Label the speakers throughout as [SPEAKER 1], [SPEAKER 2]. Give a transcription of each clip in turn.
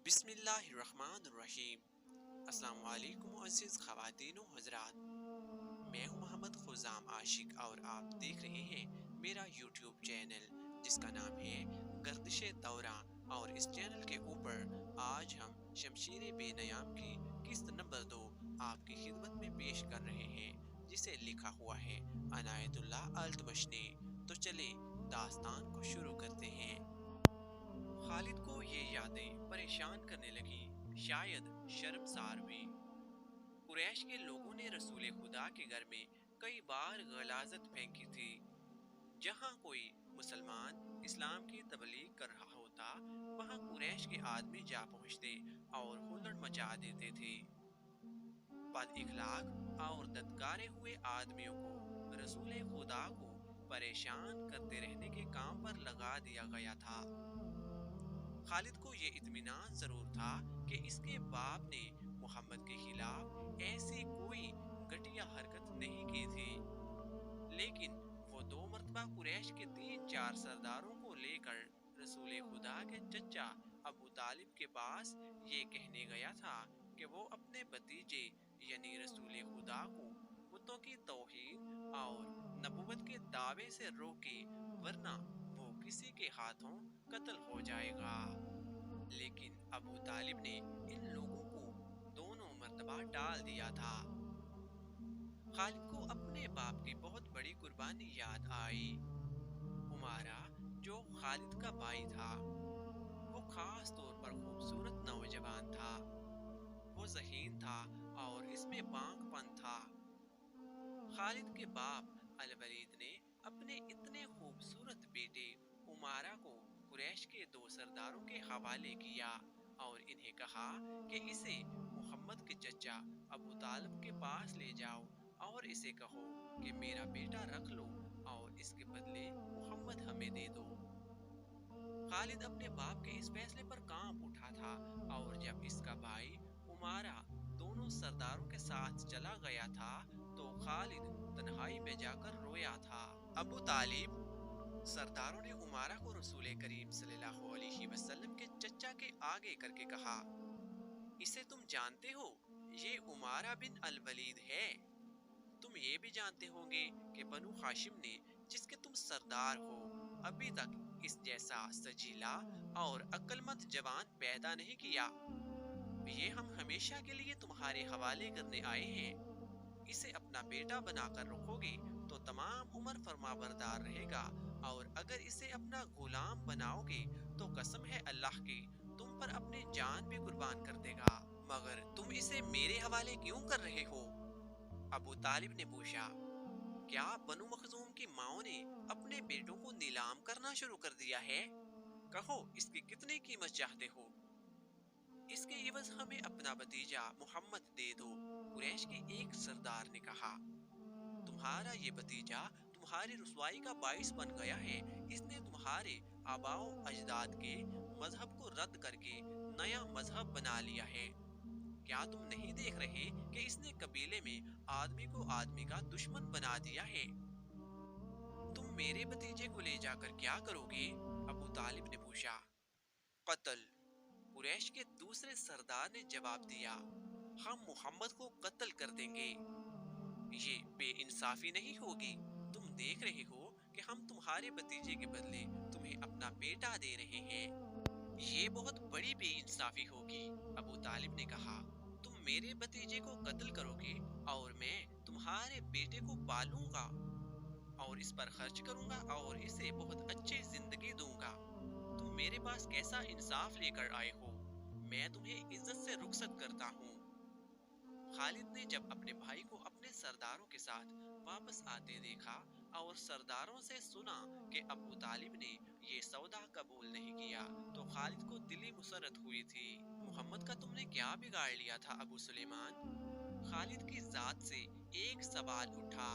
[SPEAKER 1] بسم اللہ الرحمن الرحیم۔ السلام علیکم عزیز خواتین و حضرات، میں ہوں محمد خزام عاشق اور آپ دیکھ رہے ہیں میرا یوٹیوب چینل جس کا نام ہے گردش دورہ۔ اور اس چینل کے اوپر آج ہم شمشیر بے نیام کی قسط نمبر 2 آپ کی خدمت میں پیش کر رہے ہیں، جسے لکھا ہوا ہے عنایت اللہ التمش نے۔ تو چلے داستان کو شروع کرتے ہیں۔ خالد کو یہ یادیں پریشان کرنے لگی، شاید شرمسار ہوئی۔ قریش کے لوگوں نے رسول خدا کے گھر میں کئی بار غلاظت پھینکی تھی۔ جہاں کوئی مسلمان اسلام کی تبلیغ کر رہا ہوتا، وہاں قریش کے آدمی جا پہنچتے اور ہلڑ مچا دیتے تھے۔ بد اخلاق اور ددکارے ہوئے آدمیوں کو رسول خدا کو پریشان کرتے رہنے کے کام پر لگا دیا گیا تھا۔ خالد کو یہ اطمینان ضرور تھا کہ اس کے باپ نے محمد کے خلاف ایسی کوئی گھٹیا حرکت نہیں کی تھی، لیکن وہ 2 مرتبہ قریش کے 3-4 سرداروں کو لے کر رسول خدا کے چچا ابو طالب کے پاس یہ کہنے گیا تھا کہ وہ اپنے بھتیجے یعنی رسول خدا کو بتوں کی توہین اور نبوت کے دعوے سے روکے، ورنہ وہ کسی کے ہاتھوں قتل ہو جائے گا۔ لیکن ابو طالب نے ان لوگوں کو دونوں مرتبہ ٹال دیا تھا۔ خالد کو اپنے باپ کی بہت بڑی قربانی یاد آئی۔ عمارہ جو خالد کا بھائی تھا، وہ خاص طور پر خوبصورت نوجوان تھا۔ وہ ذہین تھا اور اس میں پانک پن تھا۔ خالد کے باپ الولید نے اپنے اتنے خوبصورت بیٹے عمارہ کو قریش کے 2 سرداروں کے حوالے کیا اور انہیں کہا کہ اسے محمد کے چچا ابو طالب کے پاس لے جاؤ اور اسے کہو کہ میرا بیٹا رکھ لو اور اس کے بدلے محمد ہمیں دے دو۔ خالد اپنے باپ کے اس فیصلے پر کانپ اٹھا تھا، اور جب اس کا بھائی عمارہ دونوں سرداروں کے ساتھ چلا گیا تھا تو خالد تنہائی میں جا کر رویا تھا۔ ابو طالب سرداروں نے عمارہ کو رسول کریم صلی اللہ علیہ وسلم کے چچا کے آگے کر کے کہا، اسے تم جانتے ہو، یہ عمارہ بن الولید ہے۔ تم یہ بھی جانتے ہوں گے کہ بنو ہاشم نے، جس کے تم سردار ہو، ابھی تک اس جیسا سجیلا اور عقل مند جوان پیدا نہیں کیا۔ یہ ہم ہمیشہ کے لیے تمہارے حوالے کرنے آئے ہیں۔ اسے اپنا بیٹا بنا کر رکھو گے تو تمام عمر فرما بردار رہے گا، اور اگر اسے اپنا غلام بناؤ گے تو قسم ہے اللہ کی تم پر اپنی جان بھی قربان کر دے گا۔ مگر تم اسے میرے حوالے کیوں کر رہے ہو؟ ابو طالب نے پوچھا، کیا بنو مخزوم کی ماؤں نے اپنے بیٹوں کو نیلام کرنا شروع کر دیا ہے؟ کہو اس کی کتنی قیمت چاہتے ہو؟ اس کے عوض ہمیں اپنا بھتیجا محمد دے دو۔ قریش کے ایک سردار نے کہا، تمہارا یہ بھتیجا تمہاری رسوائی کا باعث بن گیا ہے۔ اس نے تمہارے آباء و اجداد کے مذہب کو رد کر کے نیا مذہب بنا لیا ہے۔ کیا تم نہیں دیکھ رہے کہ اس نے قبیلے میں آدمی کو آدمی کا دشمن بنا دیا ہے؟ تم میرے بھتیجے کو لے جا کر کیا کرو گے؟ ابو طالب نے پوچھا۔ قتل۔ قریش کے دوسرے سردار نے جواب دیا، ہم محمد کو قتل کر دیں گے۔ یہ بے انصافی نہیں ہوگی؟ تم دیکھ رہے ہو کہ ہم تمہارے بھتیجے کے بدلے تمہیں اپنا بیٹا دے رہے ہیں۔ یہ بہت بڑی بے انصافی ہوگی۔ ابو طالب نے کہا، تم میرے بھتیجے کو قتل کرو گے اور میں تمہارے بیٹے کو پالوں گا اور اس پر خرچ کروں گا اور اسے بہت اچھی زندگی دوں گا۔ تم میرے پاس کیسا انصاف لے کر آئے ہو؟ میں تمہیں عزت سے رخصت کرتا ہوں۔ خالد نے جب اپنے بھائی کو اپنے سرداروں کے ساتھ واپس آتے دیکھا اور سرداروں سے سنا کہ ابو طالب نے یہ سودا قبول نہیں کیا، تو خالد کو دلی مسرت ہوئی تھی۔ محمد کا تم نے کیا بگاڑ لیا تھا ابو سلیمان؟ خالد کی ذات سے ایک سوال اٹھا۔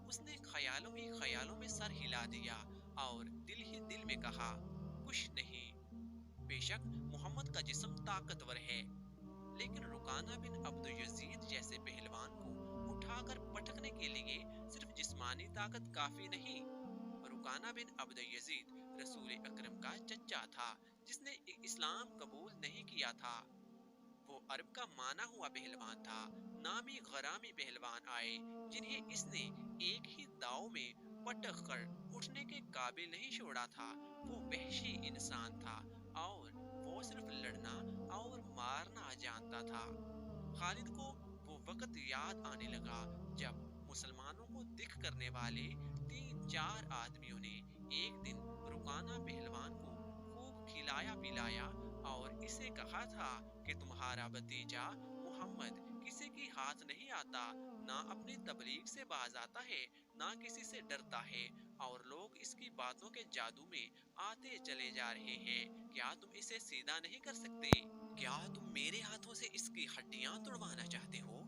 [SPEAKER 1] اس نے خیالوں ہی خیالوں میں سر ہلا دیا اور دل ہی دل میں کہا، کچھ نہیں۔ بے شک محمد کا جسم طاقتور ہے، لیکن رکانہ بن عبد یزید جیسے پہلوان کو اٹھا کر پٹکنے کے لیے صرف جسمانی طاقت کافی نہیں۔ رکانہ بن عبد یزید رسول اکرم کا چچا تھا، جس نے اسلام قبول نہیں کیا تھا۔ وہ عرب کا مانا ہوا پہلوان تھا۔ نامی غرامی پہلوان آئے جنہیں اس نے ایک ہی داؤ میں پٹک کر اٹھنے کے قابل نہیں چھوڑا تھا۔ وہ وحشی انسان تھا اور وہ صرف لڑنا اور مارنا جانتا تھا۔ خالد کو وہ وقت یاد آنے لگا جب مسلمانوں کو دکھ کرنے والے 3-4 آدمیوں نے ایک دن رکانہ پہلوان کو خوب کھلایا پلایا اور اسے کہا تھا کہ تمہارا بھتیجا محمد کسی کی ہاتھ نہیں آتا، نہ اپنی تبلیغ سے باز آتا ہے، نہ کسی سے ڈرتا ہے، اور لوگ اس کی باتوں کے جادو میں آتے چلے جا رہے ہیں۔ کیا تم اسے سیدھا نہیں کر سکتے؟ کیا تم میرے ہاتھوں سے اس کی ہڈیاں توڑوانا چاہتے ہو؟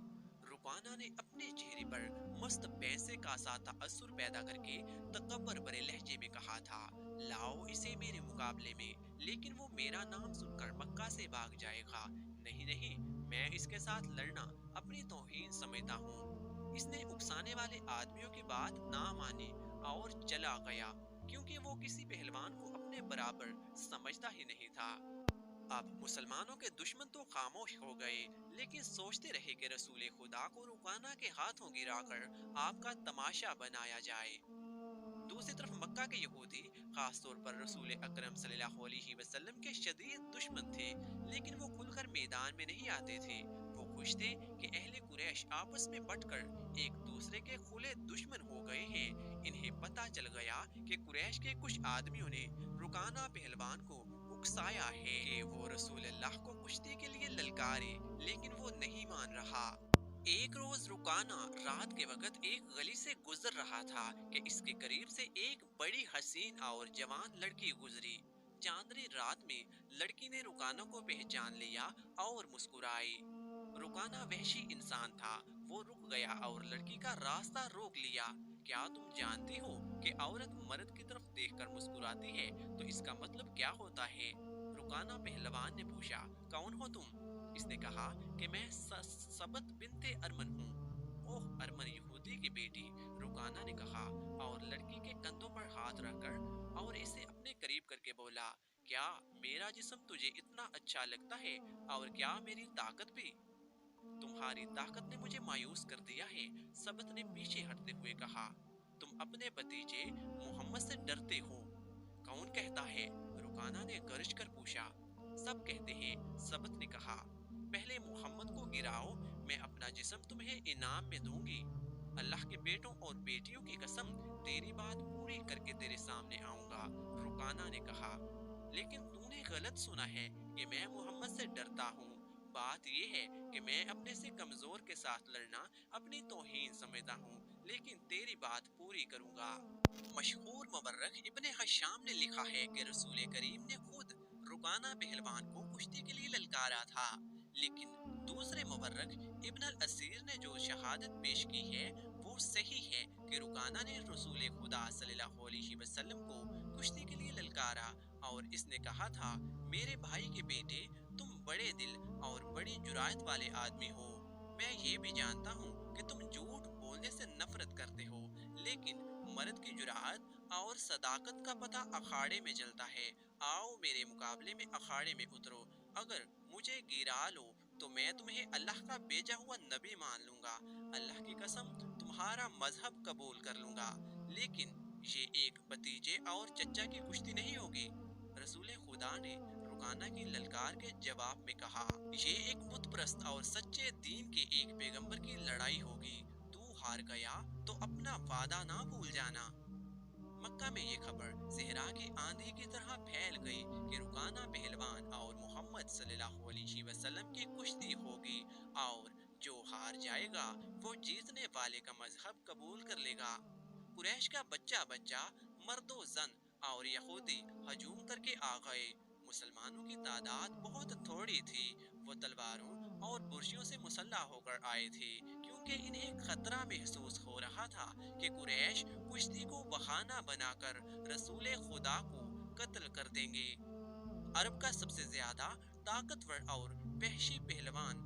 [SPEAKER 1] رکانہ نے اپنے چہرے پر مست پیسے کا سا تاثر پیدا کر کے تکبر بھرے لہجے میں کہا تھا، لاؤ اسے میرے مقابلے میں، لیکن وہ میرا نام سن کر مکہ سے بھاگ جائے گا۔ نہیں نہیں، میں اس کے ساتھ لڑنا اپنی توہین سمجھتا ہوں۔ اس نے اکسانے والے آدمیوں کی بات نہ مانی اور چلا گیا، کیونکہ وہ کسی پہلوان کو اپنے برابر سمجھتا ہی نہیں تھا۔ اب مسلمانوں کے دشمن تو خاموش ہو گئے، لیکن سوچتے رہے کہ رسول خدا کو رکانہ کے ہاتھوں گرا کر آپ کا تماشا بنایا جائے۔ دوسری طرف مکہ کے یہودی خاص طور پر رسول اکرم صلی اللہ علیہ وسلم کے شدید دشمن تھے، لیکن وہ کھل کر میدان میں نہیں آتے تھے۔ وہ خوش تھے کہ اہل قریش آپس میں بٹ کر ایک دوسرے کے کھلے دشمن ہو گئے ہیں۔ انہیں پتہ چل گیا کہ قریش کے کچھ آدمیوں نے رکانہ پہلوان کو اکسایا ہے کہ وہ رسول اللہ کو کشتی کے لیے للکارے، لیکن وہ نہیں مان رہا۔ ایک روز رکانہ رات کے وقت ایک گلی سے گزر رہا تھا کہ اس کے قریب سے ایک بڑی حسین اور جوان لڑکی گزری۔ چاندنی رات میں لڑکی نے رکانہ کو پہچان لیا اور مسکرائی۔ رکانہ وحشی انسان تھا، وہ رک گیا اور لڑکی کا راستہ روک لیا۔ کیا تم جانتی ہو کہ عورت مرد کی طرف دیکھ کر مسکراتی ہے تو اس کا مطلب کیا ہوتا ہے؟ رکانہ پہلوان نے پوچھا، کون ہو تم؟ اس نے کہا کہ میں سبت بنت ارمن ہوں۔ اوہ، ارمن یہودی کی بیٹی، رکانہ نے کہا اور لڑکی کے کندھوں پر ہاتھ رکھ کر اور اسے اپنے قریب کر کے بولا، کیا میرا جسم تجھے اتنا اچھا لگتا ہے اور کیا میری طاقت بھی؟ تمہاری طاقت نے مجھے مایوس کر دیا ہے، سبت نے پیچھے ہٹتے ہوئے کہا۔ تم اپنے بھتیجے محمد سے ڈرتے ہو؟ کون کہتا ہے؟ رکانہ نے گرج کر پوچھا۔ سب کہتے ہیں، سبت نے کہا۔ پہلے محمد کو گراؤ، میں اپنا جسم تمہیں انعام میں دوں گی۔ اللہ کے بیٹوں اور بیٹیوں کی قسم، تیری بات پوری کر کے تیرے سامنے آؤں گا، رکانہ نے کہا۔ لیکن تو نے غلط سنا ہے کہ میں محمد سے ڈرتا ہوں۔ بات یہ ہے کہ میں اپنے سے کمزور کے ساتھ لڑنا اپنی توہین سمجھتا ہوں، لیکن تیری بات پوری کروں گا۔ مشہور مورخ ابن حشام نے لکھا ہے کہ رسول کریم نے خود رکانہ پہلوان کو کشتی کے لیے للکارا تھا، لیکن دوسرے مورخ ابن الاسیر نے جو شہادت پیش کی ہے وہ صحیح ہے کہ رکانہ نے رسول خدا صلی اللہ علیہ وسلم کو کشتی کے لیے للکارا اور اس نے کہا تھا، میرے بھائی کے بیٹے، تم بڑے دل اور بڑی جرأت والے آدمی ہو۔ میں یہ بھی جانتا ہوں کہ تم جھوٹ بولنے سے نفرت کرتے ہو، لیکن مرد کی جرأت اور صداقت کا پتہ اکھاڑے میں چلتا ہے۔ آؤ میرے مقابلے میں اکھاڑے میں اترو، اگر مجھے گرا لو تو میں تمہیں اللہ کا بھیجا ہوا نبی مان لوں گا، اللہ کی قسم تمہارا مذہب قبول کر لوں گا، لیکن یہ ایک بھتیجے اور چچا کی کشتی نہیں ہوگی۔ رسول خدا نے رکانہ کی للکار کے جواب میں کہا، یہ ایک بت پرست اور سچے دین کے ایک پیغمبر کی لڑائی ہوگی، تو ہار گیا تو اپنا وعدہ نہ بھول جانا۔ مکہ میں یہ خبر صحرا کی آندھی کی طرح پھیل گئی کہ رکانہ پہلوان اور محمد صلی اللہ علیہ وسلم کی کشتی ہوگی اور جو ہار جائے گا وہ جیتنے والے کا مذہب قبول کر لے گا۔ قریش کا بچہ بچہ، مرد و زن اور یہودی ہجوم کر کے آ گئے۔ مسلمانوں کی تعداد بہت تھوڑی تھی، وہ تلواروں اور برشیوں سے مسلح ہو کر آئے تھے، کیونکہ انہیں خطرہ محسوس ہو رہا تھا کہ قریش کشتی کو بہانہ بنا کر رسول خدا کو قتل کر دیں گے۔ عرب کا سب سے زیادہ طاقتور اور وحشی پہلوان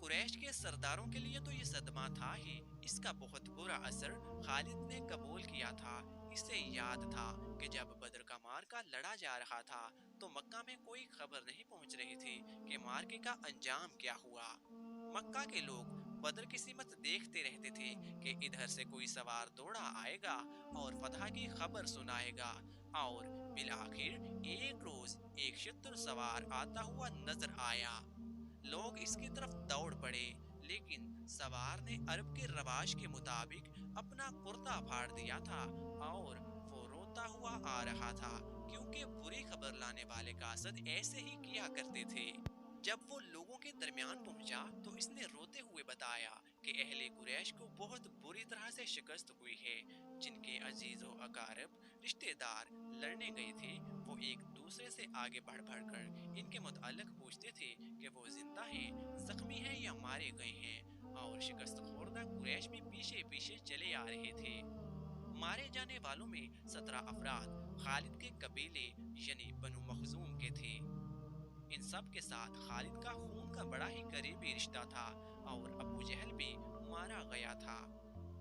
[SPEAKER 1] قریش کے سرداروں کے لیے تو یہ صدمہ تھا ہی، اس کا بہت برا اثر خالد نے قبول کیا تھا۔ اسے یاد تھا کہ جب بدر کا معرکہ لڑا جا رہا تھا تو مکہ میں کوئی خبر نہیں پہنچ رہی تھی کہ معرکے کا انجام کیا ہوا۔ مکہ کے لوگ بدر کی سمت دیکھتے رہتے تھے کہ ادھر سے کوئی سوار دوڑا آئے گا اور فتح کی خبر سنائے گا، اور بالآخر ایک روز ایک شتر سوار آتا ہوا نظر آیا۔ لوگ اس کی طرف دوڑ پڑے، لیکن سوار نے عرب کے رواج کے مطابق اپنا کرتا پھاڑ دیا تھا اور وہ روتا ہوا آ رہا تھا، کیونکہ بری خبر لانے والے قاصد ایسے ہی کیا کرتے تھے۔ جب وہ لوگوں کے درمیان پہنچا تو اس نے روتے ہوئے بتایا کہ اہل قریش کو بہت بری طرح سے شکست ہوئی ہے۔ جن کے عزیز و اقارب رشتہ دار لڑنے گئے تھے وہ ایک دوسرے سے آگے بڑھ بڑھ کر ان کے متعلق پوچھتے تھے کہ وہ زندہ ہیں، زخمی ہیں یا مارے گئے ہیں، اور شکست خوردہ قریش بھی پیچھے پیچھے چلے آ رہے تھے۔ مارے جانے والوں میں 17 افراد خالد کے قبیلے یعنی بنو مخزوم کے تھے۔ ان سب کے ساتھ خالد کا خون کا بڑا ہی قریبی رشتہ تھا، اور ابو جہل بھی مارا گیا تھا۔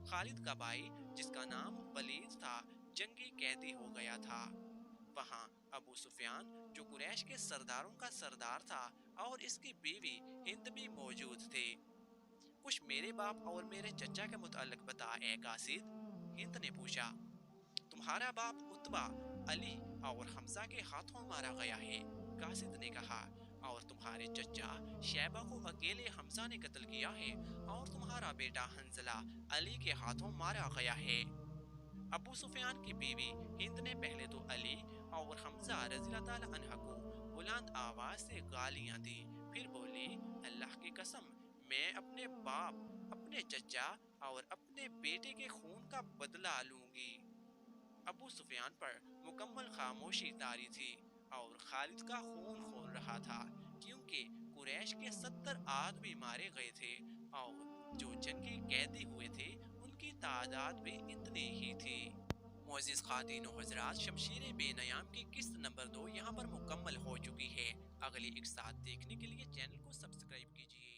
[SPEAKER 1] خالد کا بھائی جس کا نام ولید تھا جنگی قیدی ہو گیا تھا۔ وہاں ابو سفیان جو قریش کے سرداروں کا سردار تھا اور اس کی بیوی ہند بھی موجود تھے۔ کچھ میرے باپ اور میرے چچا کے متعلق بتا اے قاصد، ہند نے پوچھا۔ تمہارا باپ اتبا، علی اور حمزہ کے ہاتھوں مارا گیا ہے، قاصد نے کہا، اور تمہارے چچا شیبہ کو اکیلے حمزہ نے قتل کیا ہے، اور تمہارا بیٹا حنظلہ علی کے ہاتھوں مارا گیا ہے۔ ابو سفیان کی بیوی ہند نے پہلے تو علی اور حمزہ رضی اللہ تعالی عنہ کو بلند آواز سے گالیاں دی، پھر بولی، اللہ کی قسم، میں اپنے باپ، اپنے چچا اور اپنے بیٹے کے خون کا بدلہ لوں گی۔ ابو سفیان پر مکمل خاموشی طاری تھی، اور خالد کا خون کھول رہا تھا، کیونکہ قریش کے 70 آدمی مارے گئے تھے، اور جو جنگی قیدی ہوئے تھے ان کی تعداد بھی اتنی ہی تھی۔ معزز خواتین و حضرات، شمشیر بے نیام کی قسط نمبر 2 یہاں پر مکمل ہو چکی ہے۔ اگلی ایک ساتھ دیکھنے کے لیے چینل کو سبسکرائب کیجیے۔